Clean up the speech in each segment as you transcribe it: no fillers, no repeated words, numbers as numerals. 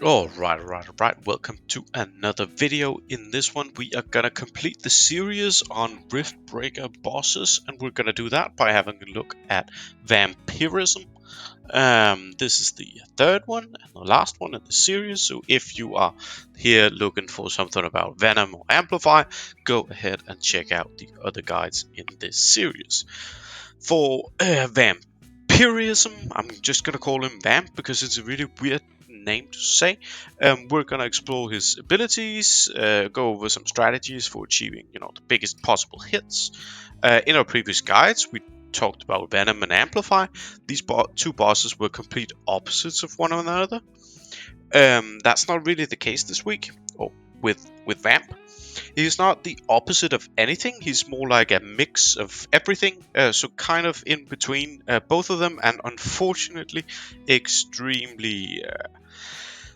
Alright. Welcome to another video. In this one, we are gonna complete the series on Rift Breaker bosses, and we're gonna do that by having a look at Vampirism. This is the third one and the last one in the series, so if you are here looking for something about Venom or Amplify, go ahead and check out the other guides in this series. For Vampirism, I'm just gonna call him Vamp because it's a really weird name to say. We're gonna explore his abilities, go over some strategies for achieving, the biggest possible hits. In our previous guides, we talked about Venom and Amplify. These two bosses were complete opposites of one another. That's not really the case this week, or with Vamp. He's not the opposite of anything. He's more like a mix of everything. So kind of in between both of them, and unfortunately, extremely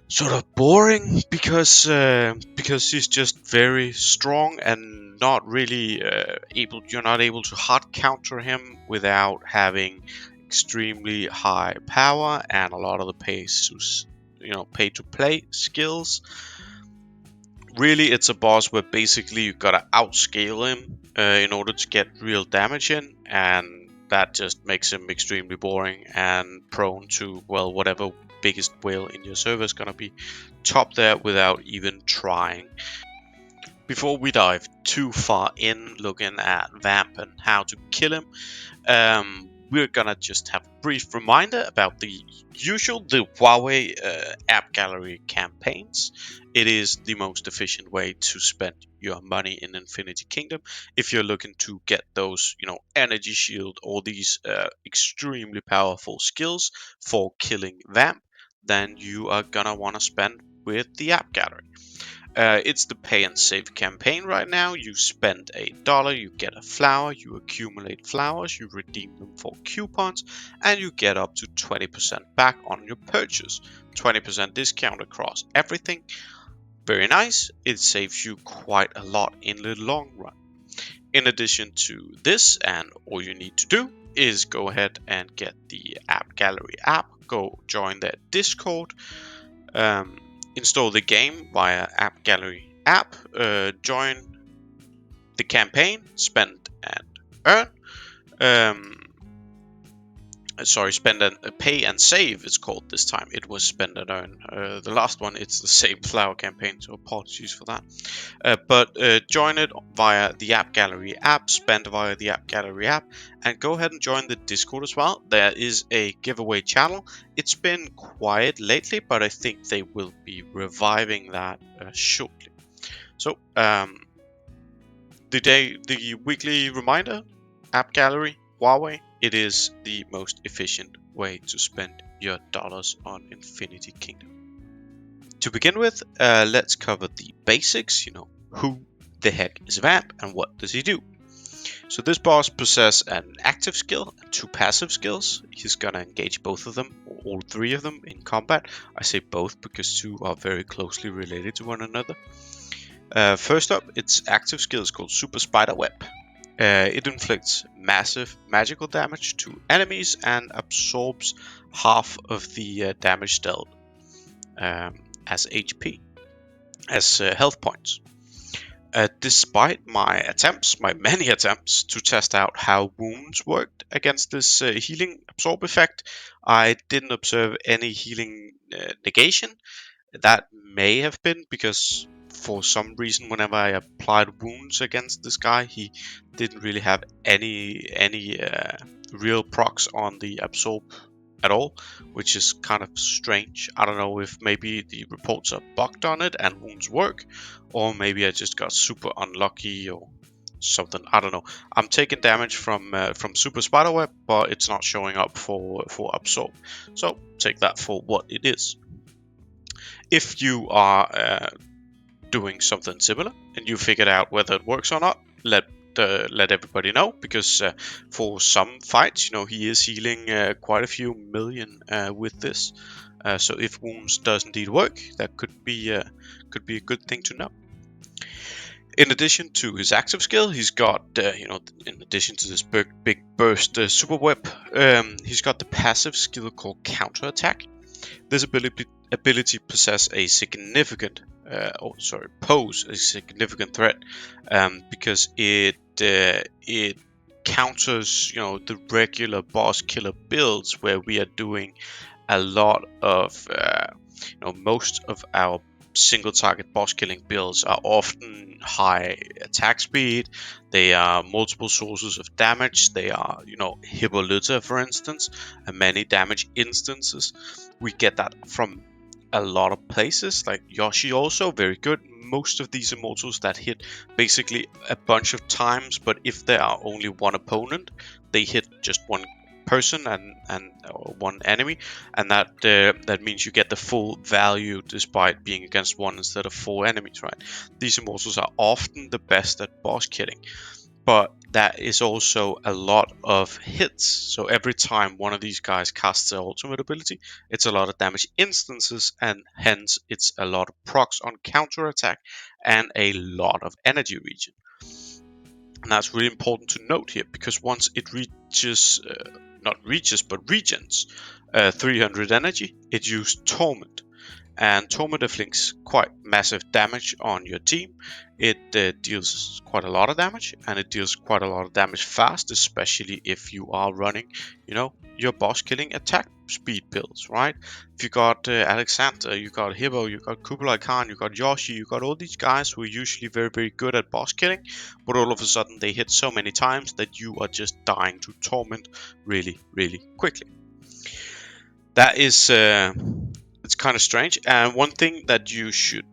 sort of boring because he's just very strong and not really able. You're not able to hard counter him without having extremely high power and a lot of the pay to play skills. Really, it's a boss where basically you gotta outscale him in order to get real damage in, and that just makes him extremely boring and prone to, well, whatever biggest whale in your server is gonna be top there without even trying. Before we dive too far in looking at Vamp and how to kill him, we're gonna just have a brief reminder about the Huawei AppGallery campaigns. It is the most efficient way to spend your money in Infinity Kingdom. If you're looking to get those, energy shield or these extremely powerful skills for killing Vamp, then you are gonna want to spend with the AppGallery. It's the pay and save campaign right now. You spend $1, you get a flower, you accumulate flowers, you redeem them for coupons, and you get up to 20% back on your purchase. 20% discount across everything. Very nice. It saves you quite a lot in the long run. In addition to this, and all you need to do is go ahead and get the AppGallery app, go join their Discord, install the game via AppGallery app, join the campaign, spend and earn. Spend and pay and save it's called this time. It was spend and earn. The last one, it's the same flower campaign, so apologies for that. But join it via the AppGallery app, spend via the AppGallery app, and go ahead and join the Discord as well. There is a giveaway channel. It's been quiet lately, but I think they will be reviving that shortly. So the weekly reminder, AppGallery, Huawei. It is the most efficient way to spend your dollars on Infinity Kingdom. To begin with, let's cover the basics. Who the heck is Vamp and what does he do? So this boss possesses an active skill and two passive skills. He's gonna engage both of them, or all three of them, in combat. I say both because two are very closely related to one another. First up, its active skill is called Super Spider Web. It inflicts massive magical damage to enemies and absorbs half of the damage dealt as HP, as health points. Despite my many attempts to test out how wounds worked against this healing absorb effect, I didn't observe any healing negation. That may have been because for some reason whenever I applied wounds against this guy, he didn't really have any real procs on the absorb at all, which is kind of strange. I don't know if maybe the reports are bugged on it and wounds work, or maybe I just got super unlucky or something. I don't know. I'm taking damage from Super Spiderweb, but it's not showing up for absorb. So take that for what it is. If you are doing something similar and you figured out whether it works or not, let everybody know, because for some fights, he is healing quite a few million with this. So if wounds does indeed work, that could be a good thing to know. In addition to his active skill, he's got, in addition to this big burst super web, he's got the passive skill called Counter Attack. This ability ability pose a significant threat, because it counters, the regular boss killer builds where we are doing a lot of, most of our single target boss killing builds are often high attack speed. They are multiple sources of damage. They are, Hippolyta, for instance, and many damage instances. We get that from a lot of places, like Yoshi also, very good. Most of these immortals that hit basically a bunch of times, but if there are only one opponent, they hit just one person and one enemy, and that means you get the full value despite being against one instead of 4 enemies, right? These immortals are often the best at boss killing, but that is also a lot of hits. So every time one of these guys casts their ultimate ability, it's a lot of damage instances, and hence it's a lot of procs on counter attack and a lot of energy regen. And that's really important to note here, because once it reaches, regens 300 energy, it uses Torment. And Torment inflicts quite massive damage on your team. It deals quite a lot of damage, and it deals quite a lot of damage fast, especially if you are running, your boss killing attack speed builds, right? If you got Alexander, you got Hippo, you got Kublai Khan, you got Yoshi, you got all these guys who are usually very, very good at boss killing, but all of a sudden they hit so many times that you are just dying to Torment really, really quickly. That is it's kind of strange. And one thing that you should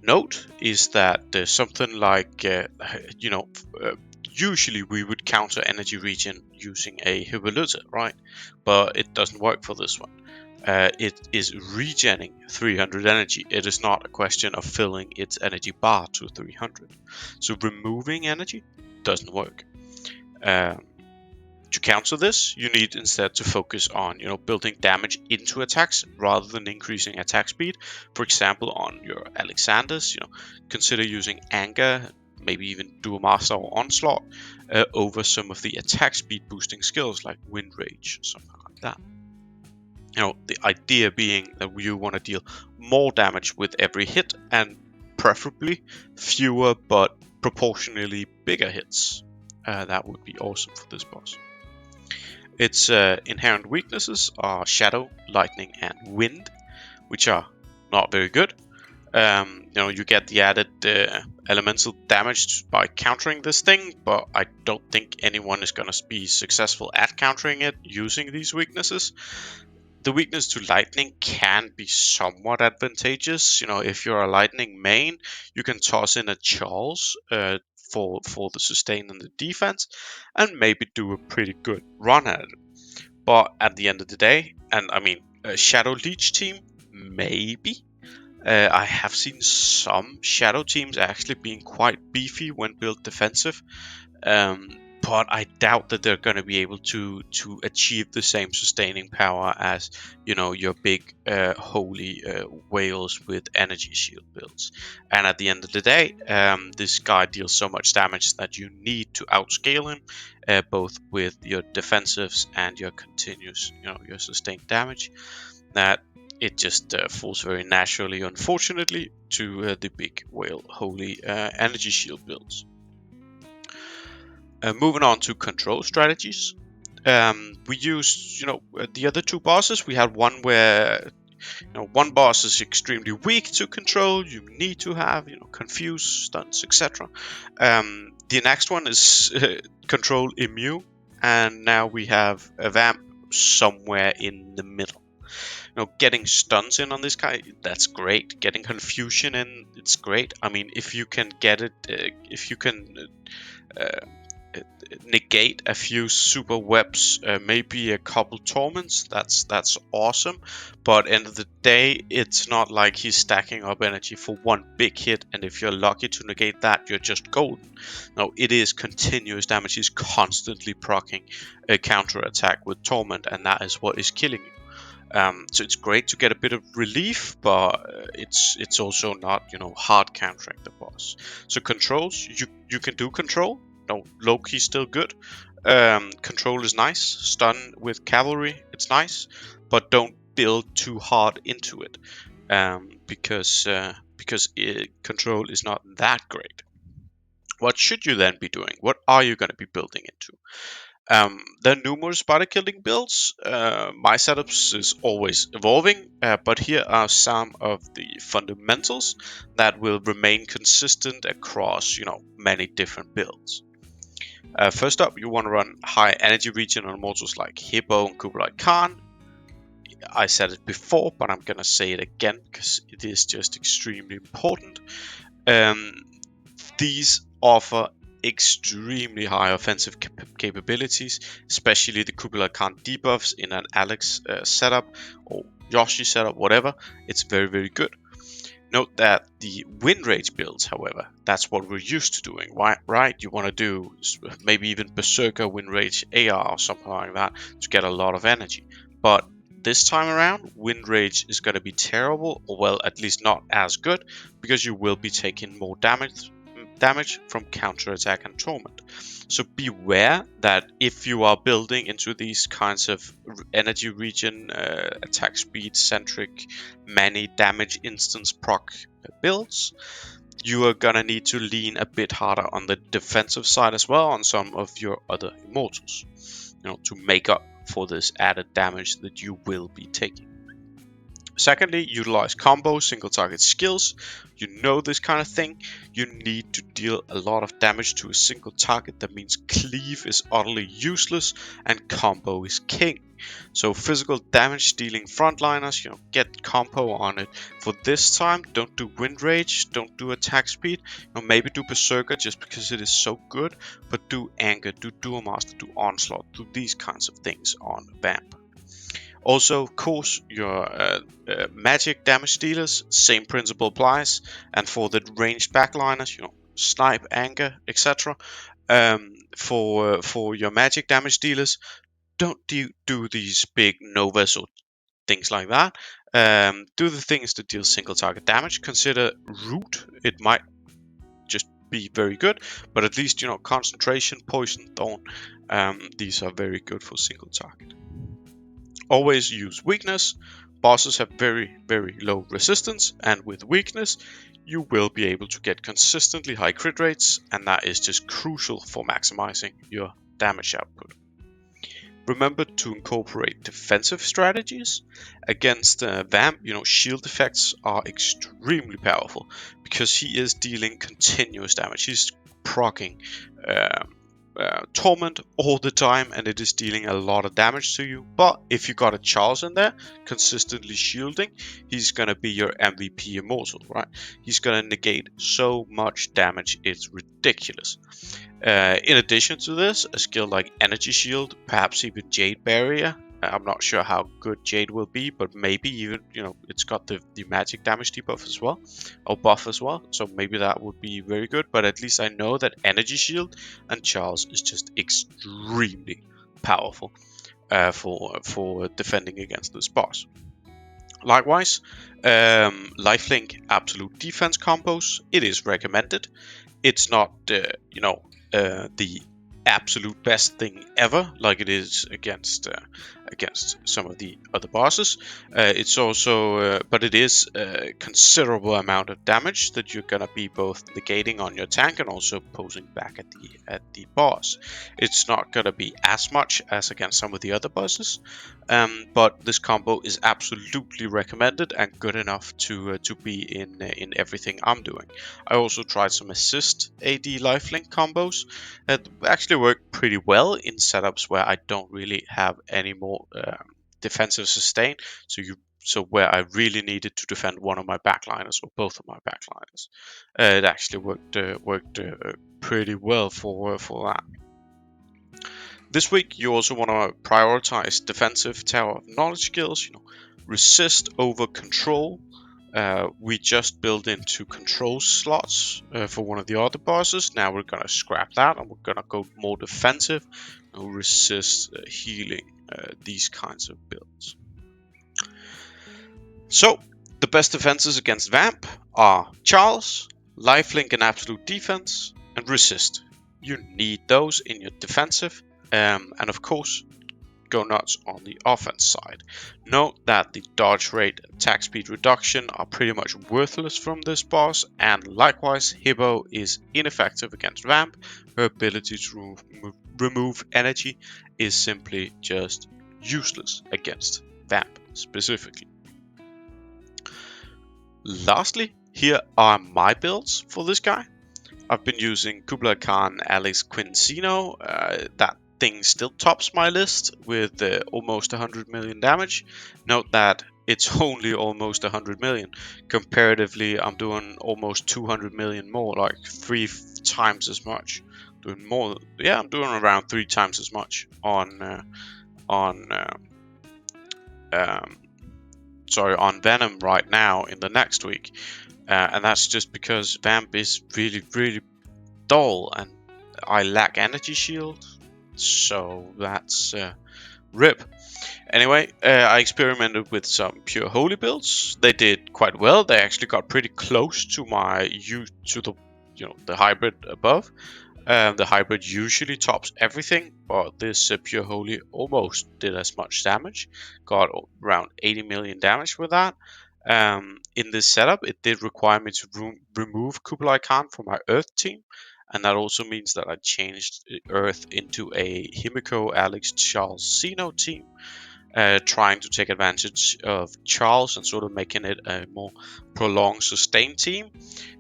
note is that something like, usually we would counter energy regen using a Hippolyta, right? But it doesn't work for this one. It is regenning 300 energy. It is not a question of filling its energy bar to 300. So removing energy doesn't work. To counter this, you need instead to focus on, building damage into attacks rather than increasing attack speed. For example, on your Alexanders, consider using Anger, maybe even Dual Master or Onslaught, over some of the attack speed boosting skills like Wind Rage, something like that. The idea being that you want to deal more damage with every hit, and preferably fewer but proportionally bigger hits. That would be awesome for this boss. Its inherent weaknesses are Shadow, Lightning, and Wind, which are not very good. You get the added elemental damage by countering this thing, but I don't think anyone is going to be successful at countering it using these weaknesses. The weakness to lightning can be somewhat advantageous. If you're a lightning main, you can toss in a Charles for the sustain and the defense, and maybe do a pretty good run at it. But at the end of the day, and I mean, a Shadow Leech team, maybe. I have seen some Shadow teams actually being quite beefy when built defensive. But I doubt that they're going to be able to achieve the same sustaining power as, your big holy whales with energy shield builds. And at the end of the day, this guy deals so much damage that you need to outscale him, both with your defensives and your continuous, your sustained damage, that it just falls very naturally, unfortunately, to the big whale holy energy shield builds. Moving on to control strategies. We used, the other two bosses. We had one where, one boss is extremely weak to control. You need to have, confuse, stunts, etc. The next one is control immune, and now we have a vamp somewhere in the middle. Getting stuns in on this guy, that's great. Getting confusion in, it's great. I mean, if you can get it, if you can negate a few super webs, maybe a couple torments, that's awesome. But end of the day, it's not like he's stacking up energy for one big hit, and if you're lucky to negate that, you're just golden. No, it is continuous damage. He's constantly proccing a counter attack with torment, and that is what is killing you. So it's great to get a bit of relief, but it's also not, hard countering the boss. So controls, you can do control. No, low-key still good. Control is nice. Stun with cavalry, it's nice, but don't build too hard into it. because control is not that great. What should you then be doing? What are you going to be building into? There are numerous body killing builds. My setups is always evolving, but here are some of the fundamentals that will remain consistent across, many different builds. First up, you want to run high energy regen on mortals like Hippo and Kublai Khan. I said it before, but I'm gonna say it again because it is just extremely important. These offer extremely high offensive capabilities, especially the Kublai Khan debuffs in an Alex setup or Yoshi setup, whatever. It's very, very good. Note that the win rage builds, however, that's what we're used to doing, right? You want to do maybe even Berserker win rage AR or something like that to get a lot of energy. But this time around, win rage is going to be terrible, or well, at least not as good, because you will be taking more damage from counterattack and torment. So beware that if you are building into these kinds of energy regen, attack speed centric, many damage instance proc builds, you are gonna need to lean a bit harder on the defensive side as well on some of your other immortals, to make up for this added damage that you will be taking. Secondly, utilize combo single target skills. You know this kind of thing. You need to deal a lot of damage to a single target. That means cleave is utterly useless and combo is king. So physical damage dealing frontliners, get combo on it. For this time, don't do wind rage, don't do attack speed. Maybe do berserker just because it is so good, but do anger, do dual master, do onslaught, do these kinds of things on vamp. Also, of course, your magic damage dealers, same principle applies. And for the ranged backliners, snipe, anger, etc. For your magic damage dealers, don't do these big novas or things like that. Do the things that deal single target damage. Consider root. It might just be very good, but at least concentration, poison, thorn. These are very good for single target. Always use weakness. Bosses have very, very low resistance, and with weakness, you will be able to get consistently high crit rates, and that is just crucial for maximizing your damage output. Remember to incorporate defensive strategies. Against Vamp, shield effects are extremely powerful because he is dealing continuous damage. He's proccing torment all the time, and it is dealing a lot of damage to you. But if you got a Charles in there consistently shielding, he's gonna be your MVP immortal, right? He's gonna negate so much damage, it's ridiculous. In addition to this, a skill like Energy Shield, perhaps even Jade Barrier. I'm not sure how good Jade will be, but maybe even, it's got the magic damage debuff as well, or buff as well, so maybe that would be very good. But at least I know that Energy Shield and Charles is just extremely powerful for defending against this boss. Likewise, lifelink absolute defense combos, it is recommended. It's not, the absolute best thing ever, like it is against some of the other bosses. It's also, but it is a considerable amount of damage that you're gonna be both negating on your tank and also posing back at the boss. It's not gonna be as much as against some of the other bosses, but this combo is absolutely recommended and good enough to be in everything I'm doing. I also tried some assist AD lifelink combos that actually work pretty well in setups where I don't really have any more defensive sustain. So where I really needed to defend one of my backliners or both of my backliners, it actually worked pretty well for that. This week, you also want to prioritize defensive Tower of Knowledge skills. Resist over control. We just built into control slots for one of the other bosses. Now we're gonna scrap that and we're gonna go more defensive. Resist, healing, these kinds of builds. So the best defenses against Vamp are Charles, lifelink and absolute defense, and resist. You need those in your defensive. And of course, go nuts on the offense side. Note that the dodge rate and attack speed reduction are pretty much worthless from this boss, and likewise Hippo is ineffective against Vamp. Her ability to remove energy is simply just useless against Vamp specifically. Lastly, here are my builds for this guy. I've been using Kublai Khan, Alex Quincino. That thing still tops my list with almost 100 million damage. Note that it's only almost 100 million. Comparatively, I'm doing almost 200 million more, like 3 times as much. Doing more, yeah, I'm doing around 3 times as much on Venom right now in the next week. And that's just because Vamp is really dull and I lack energy shield, so that's rip. Anyway, I experimented with some pure holy builds. They did quite well. They actually got pretty close to the hybrid above. The hybrid usually tops everything, but this pure holy almost did as much damage. Got around 80 million damage with that. In this setup, it did require me to remove Kublai Khan from my Earth team, and that also means that I changed Earth into a Himiko, Alex, Charles, Zeno team, trying to take advantage of Charles and sort of making it a more prolonged, sustained team.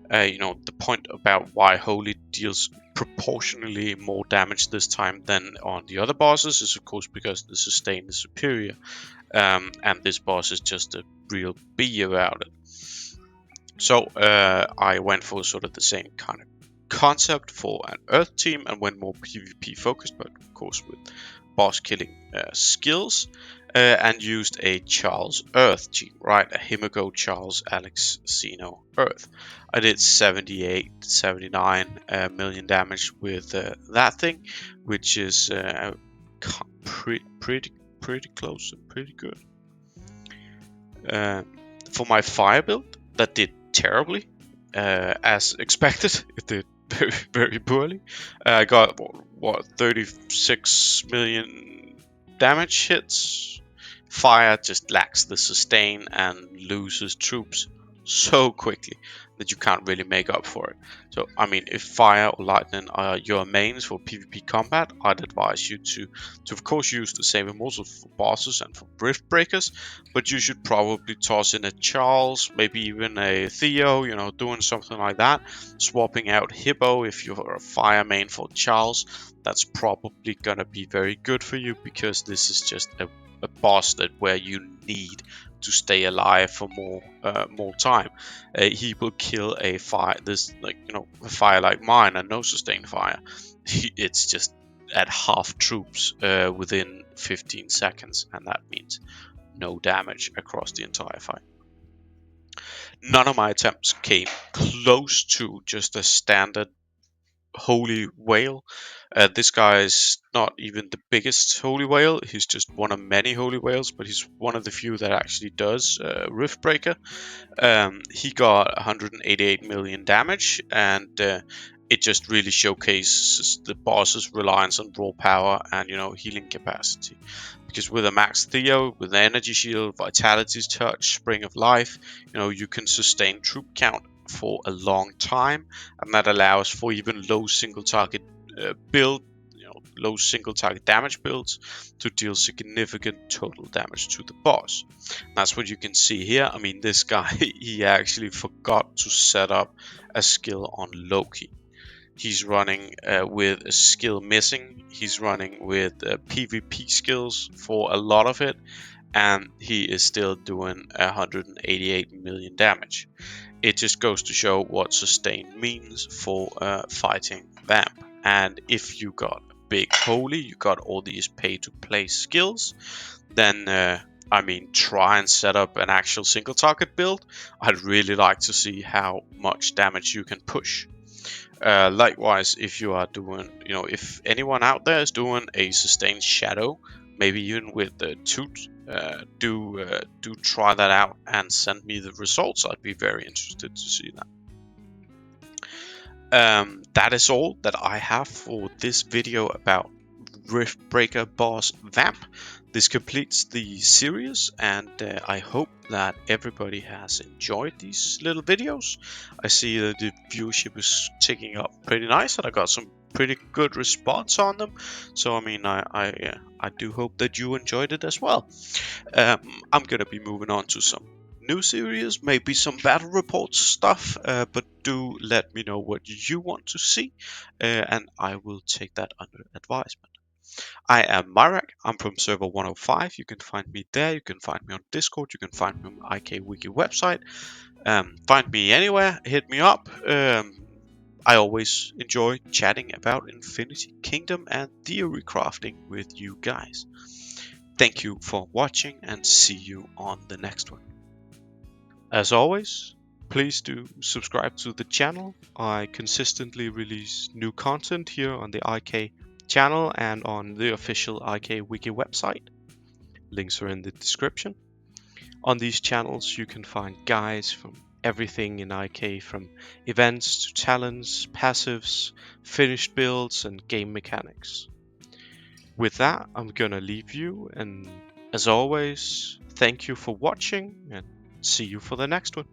The point about why Holy deals proportionally more damage this time than on the other bosses is of course because the sustain is superior, and this boss is just a real B about it. So I went for sort of the same kind of concept for an Earth team and went more PvP focused, but of course with boss killing skills, and used a Charles Earth team, right? A Himiko, Charles, Alex, Zeno, Earth. I did 79 million damage with that thing, which is pretty close and pretty good. For my fire build, that did terribly, as expected. It did very poorly. I got 36 million damage hits. Fire just lacks the sustain and loses troops so quickly that you can't really make up for it. So I mean, if fire or lightning are your mains for PvP combat, I'd advise you to of course use the same immortal for bosses and for rift breakers, but you should probably toss in a Charles, maybe even a Theo, doing something like that. Swapping out Hippo if you're a fire main for Charles, that's probably gonna be very good for you, because this is just a boss where you need to stay alive for more time. He will kill a fire, a fire like mine and no sustained fire. It's just at half troops within 15 seconds, and that means no damage across the entire fight. None of my attempts came close to just a standard holy whale. This guy is not even the biggest holy whale. He's just one of many holy whales, but he's one of the few that actually does rift breaker. He got 188 million damage, and it just really showcases the boss's reliance on raw power and healing capacity. Because with a max Theo, with an energy shield, vitality's touch, spring of life, you can sustain troop count for a long time, and that allows for even low single target low single target damage builds to deal significant total damage to the boss. That's what you can see here. I mean, this guy, he actually forgot to set up a skill on Loki. He's running with a skill missing. He's running with PvP skills for a lot of it, and he is still doing 188 million damage. It just goes to show what sustain means for fighting Vamp. And if you got big holy, you got all these pay-to-play skills, then try and set up an actual single target build. I'd really like to see how much damage you can push. Likewise, if you are doing, if anyone out there is doing a sustained shadow, maybe even with the toot, do try that out and send me the results. I'd be very interested to see that. That is all that I have for this video about Rift Breaker boss Vamp. This completes the series, and I hope that everybody has enjoyed these little videos. I see that the viewership is ticking up pretty nice, and I got some pretty good response on them. So I mean, I do hope that you enjoyed it as well. I'm gonna be moving on to some new series, maybe some battle reports stuff, but do let me know what you want to see, and I will take that under advisement. I am Myrak. I'm from server 105. You can find me there. You can find me on Discord. You can find me on the IK Wiki website. Find me anywhere. Hit me up. I always enjoy chatting about Infinity Kingdom and theory crafting with you guys. Thank you for watching, and see you on the next one. As always, please do subscribe to the channel. I consistently release new content here on the IK channel and on the official IK Wiki website. Links are in the description. On these channels you can find guides from everything in IK, from events to talents, passives, finished builds, and game mechanics. With that, I'm gonna leave you, and as always, thank you for watching, and see you for the next one.